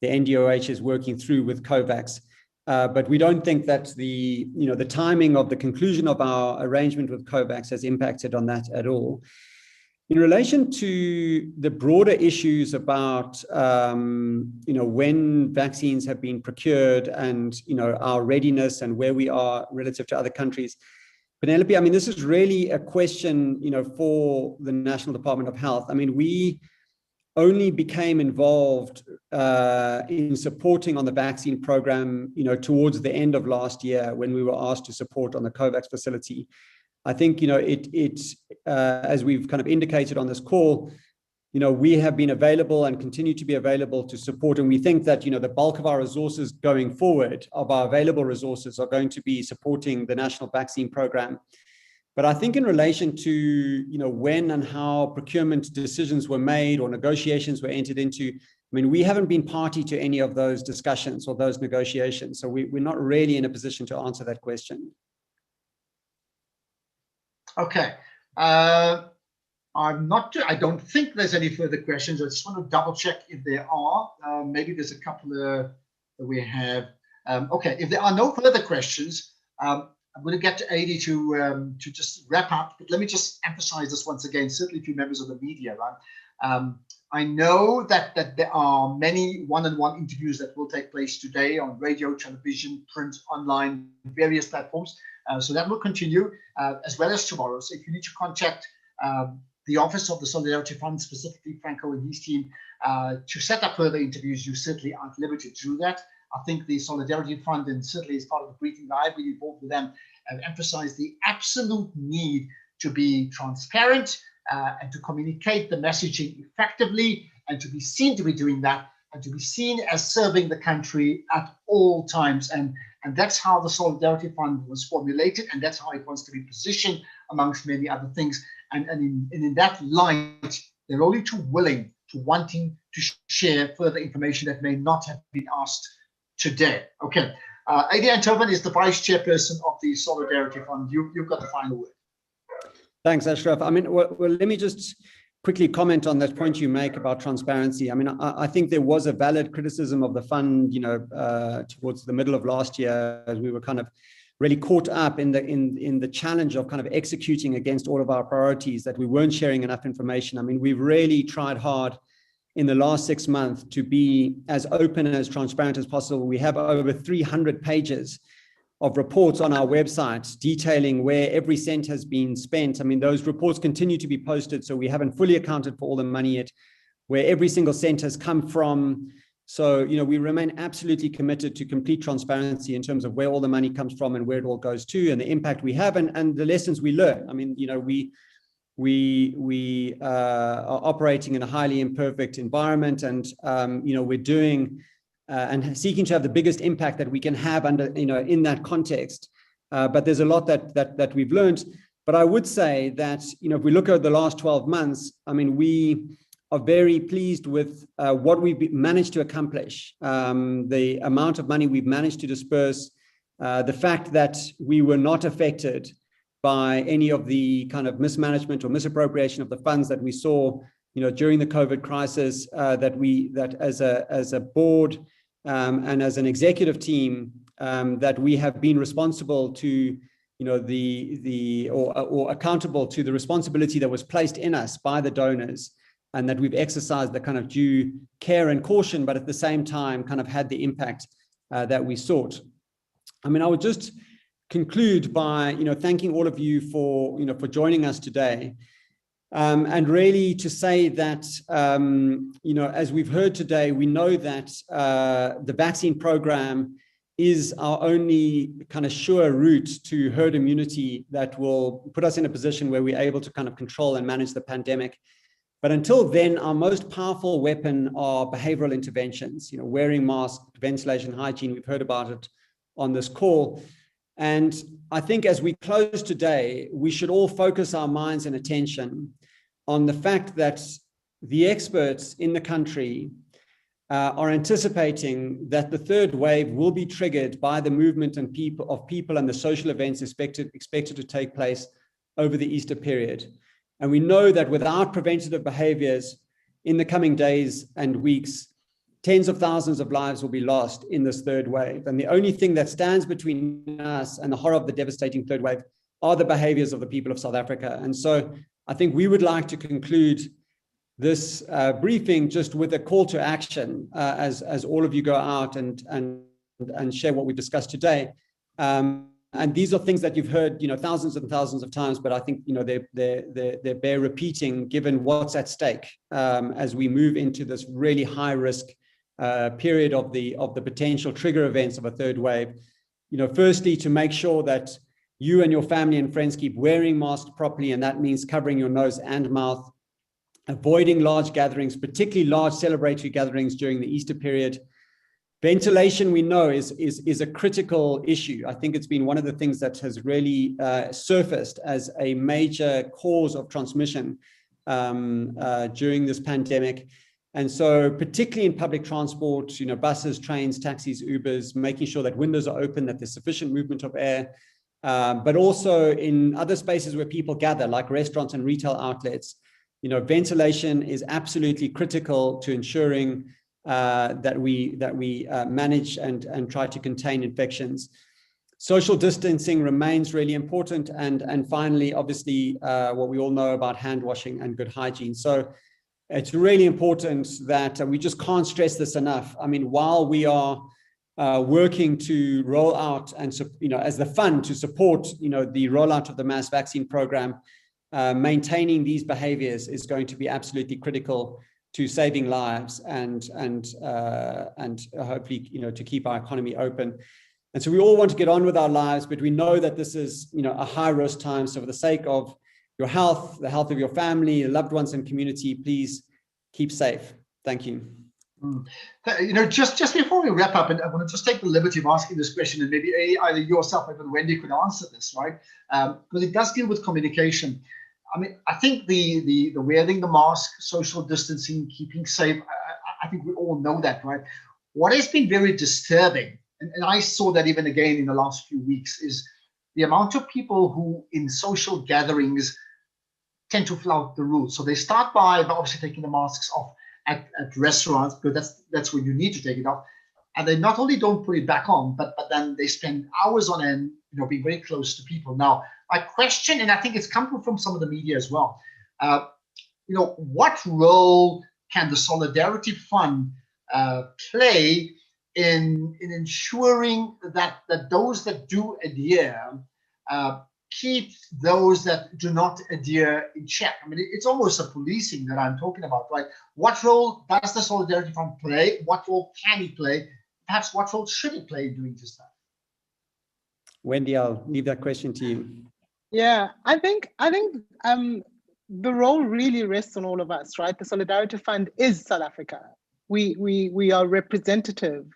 the NDOH is working through with COVAX. But we don't think that the timing of the conclusion of our arrangement with COVAX has impacted on that at all. In relation to the broader issues about when vaccines have been procured and our readiness and where we are relative to other countries, Penelope, I mean, this is really a question for the National Department of Health. I mean, we only became involved in supporting on the vaccine program, towards the end of last year when we were asked to support on the COVAX facility. I think, as we've kind of indicated on this call, we have been available and continue to be available to support. And we think that, the bulk of our resources going forward, of our available resources, are going to be supporting the national vaccine program. But I think in relation to, when and how procurement decisions were made or negotiations were entered into, I mean, we haven't been party to any of those discussions or those negotiations. So we're not really in a position to answer that question. Okay. I don't think there's any further questions. I just want to double check if there are. Maybe there's a couple that we have. Okay, if there are no further questions, I'm going to get to Adi to just wrap up, but let me just emphasize this once again, certainly to members of the media, right? I know that there are many one-on-one interviews that will take place today on radio, television, print, online, various platforms. So that will continue as well as tomorrow. So if you need to contact the Office of the Solidarity Fund, specifically Franco and his team, to set up further interviews, you certainly aren't limited to do that. I think the Solidarity Fund, and certainly as part of the briefing that I've been involved with them, have emphasized the absolute need to be transparent and to communicate the messaging effectively, and to be seen to be doing that, and to be seen as serving the country at all times. And that's how the Solidarity Fund was formulated, and that's how it wants to be positioned amongst many other things. And in that light, they're only too willing to wanting to share further information that may not have been asked today. Okay. Adi Antoven is the Vice Chairperson of the Solidarity Fund. You've got the final word. Thanks, Ashraf. I mean, well, let me just quickly comment on that point you make about transparency. I mean, I think there was a valid criticism of the fund, towards the middle of last year, as we were kind of really caught up in the challenge of kind of executing against all of our priorities, that we weren't sharing enough information. I mean, we've really tried hard in the last 6 months to be as open and as transparent as possible. We have over 300 pages of reports on our website detailing where every cent has been spent. I mean, those reports continue to be posted, so we haven't fully accounted for all the money yet, where every single cent has come from. So, we remain absolutely committed to complete transparency in terms of where all the money comes from and where it all goes to, and the impact we have, and the lessons we learn. I mean, we are operating in a highly imperfect environment, and we're doing and seeking to have the biggest impact that we can have under in that context. But there's a lot that we've learned. But I would say that if we look at the last 12 months, I mean, we are very pleased with what we've managed to accomplish, the amount of money we've managed to disperse, the fact that we were not affected by any of the kind of mismanagement or misappropriation of the funds that we saw, during the COVID crisis, that as a board and as an executive team, that we have been responsible to, or accountable to the responsibility that was placed in us by the donors, and that we've exercised the kind of due care and caution, but at the same time kind of had the impact that we sought. I mean, I would just conclude by thanking all of you for for joining us today, and really to say that as we've heard today, we know that the vaccine program is our only kind of sure route to herd immunity that will put us in a position where we're able to kind of control and manage the pandemic. But until then, our most powerful weapon are behavioral interventions, wearing masks, ventilation, hygiene. We've heard about it on this call. And I think as we close today, we should all focus our minds and attention on the fact that the experts in the country are anticipating that the third wave will be triggered by the movement and people and the social events expected to take place over the Easter period. And we know that without preventative behaviors in the coming days and weeks, tens of thousands of lives will be lost in this third wave. And the only thing that stands between us and the horror of the devastating third wave are the behaviors of the people of South Africa. And so I think we would like to conclude this briefing just with a call to action as all of you go out and share what we discussed today. And these are things that you've heard, thousands and thousands of times, but I think, they bear repeating given what's at stake as we move into this really high risk period of the potential trigger events of a third wave. Firstly, to make sure that you and your family and friends keep wearing masks properly, and that means covering your nose and mouth, avoiding large gatherings, particularly large celebratory gatherings during the Easter period. Ventilation, we know, is a critical issue. I think it's been one of the things that has really surfaced as a major cause of transmission during this pandemic. And so particularly in public transport, buses, trains, taxis, Ubers, making sure that windows are open, that there's sufficient movement of air, but also in other spaces where people gather, like restaurants and retail outlets. Ventilation is absolutely critical to ensuring that we manage and try to contain infections. Social distancing remains really important. And finally, obviously, what we all know about hand washing and good hygiene. So it's really important that we just can't stress this enough. I mean, while we are working to roll out and, as the fund to support, the rollout of the mass vaccine program, maintaining these behaviors is going to be absolutely critical to saving lives and hopefully, to keep our economy open. And so we all want to get on with our lives, but we know that this is, a high risk time. So for the sake of your health, the health of your family, your loved ones and community, please keep safe. Thank you. Just before we wrap up, and I want to just take the liberty of asking this question, and maybe either yourself or even Wendy could answer this, right? Because it does deal with communication. I mean, I think the wearing the mask, social distancing, keeping safe, I think we all know that, right? What has been very disturbing, and I saw that even again in the last few weeks, is the amount of people who in social gatherings tend to flout the rules. So they start by obviously taking the masks off at restaurants, because that's where you need to take it off. And they not only don't put it back on, but then they spend hours on end, being very close to people. Now, my question, and I think it's come from some of the media as well, what role can the Solidarity Fund play in ensuring that those that do adhere keep those that do not adhere in check? I mean, it's almost a policing that I'm talking about, right? What role does the Solidarity Fund play? What role can it play? Perhaps what role should it play in doing just that? Wendy, I'll leave that question to you. Yeah, I think the role really rests on all of us, right? The Solidarity Fund is South Africa. We are representative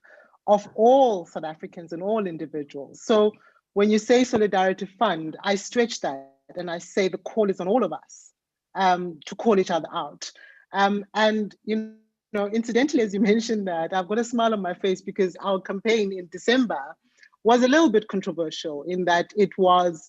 of all South Africans and all individuals. So when you say Solidarity Fund, I stretch that and I say the call is on all of us to call each other out. And incidentally, as you mentioned that, I've got a smile on my face because our campaign in December was a little bit controversial in that it was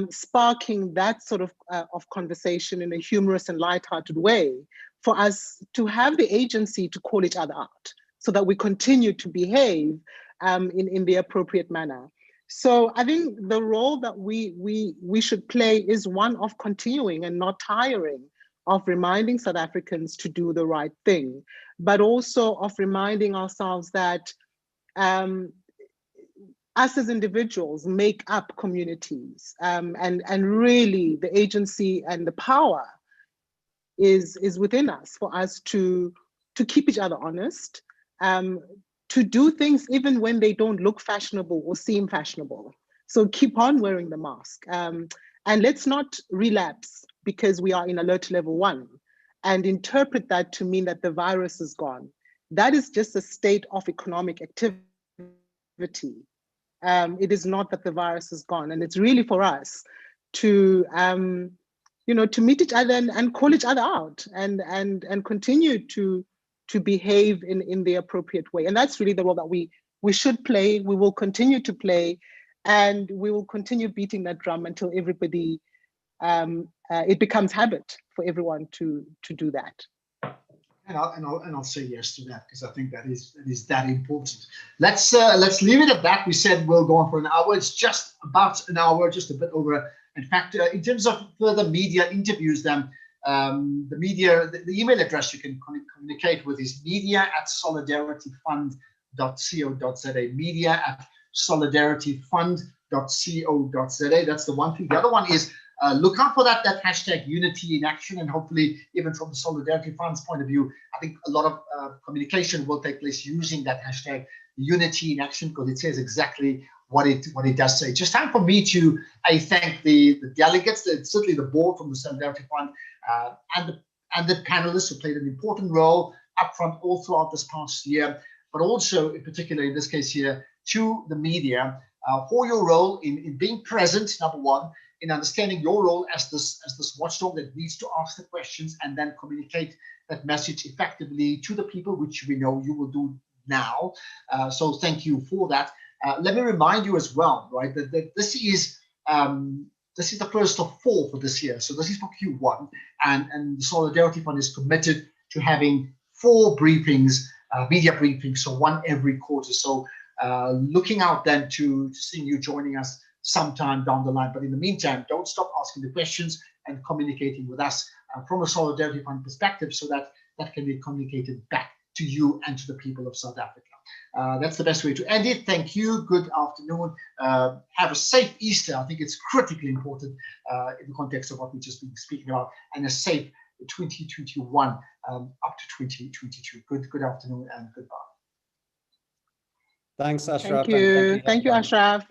sparking that sort of conversation in a humorous and lighthearted way for us to have the agency to call each other out so that we continue to behave in the appropriate manner. So I think the role that we should play is one of continuing and not tiring of reminding South Africans to do the right thing, but also of reminding ourselves that us as individuals make up communities, and really the agency and the power is within us for us to keep each other honest, to do things even when they don't look fashionable or seem fashionable. So keep on wearing the mask, and let's not relapse because we are in alert level 1 and interpret that to mean that the virus is gone. That is just a state of economic activity. It is not that the virus is gone, and it's really for us to to meet each other and call each other out and continue to behave in the appropriate way. And that's really the role that we should play. We will continue to play, and we will continue beating that drum until everybody it becomes habit for everyone to do that. And I'll say yes to that, because I think that is that important. Let's leave it at that. We said we'll go on for an hour. It's just about an hour, just a bit over. In fact, in terms of further media interviews, then the email address you can communicate with is media@solidarityfund.co.za. media@solidarityfund.co.za. That's the one thing. The other one is look out for that hashtag unity in action, and hopefully even from the Solidarity Fund's point of view, I think a lot of communication will take place using that hashtag unity in action, because it says exactly what it does say. Just time for me to thank the delegates, certainly the board from the Solidarity Fund, and the panelists who played an important role up front all throughout this past year, but also in particular in this case here to the media for your role in being present, number one, in understanding your role as this watchdog that needs to ask the questions and then communicate that message effectively to the people, which we know you will do now. So thank you for that. Let me remind you as well, right, that this is the first of 4 for this year. So this is for Q1, and the Solidarity Fund is committed to having 4 briefings, media briefings, so 1 every quarter. So looking out then to seeing you joining us sometime down the line. But in the meantime, don't stop asking the questions and communicating with us from a Solidarity Fund perspective, so that can be communicated back to you and to the people of South Africa. That's the best way to end it. Thank you. Good afternoon. Have a safe Easter. I think it's critically important in the context of what we've just been speaking about, and a safe 2021 up to 2022. Good afternoon and goodbye. Thanks, Ashraf. Thank you. Thank you, Ashraf.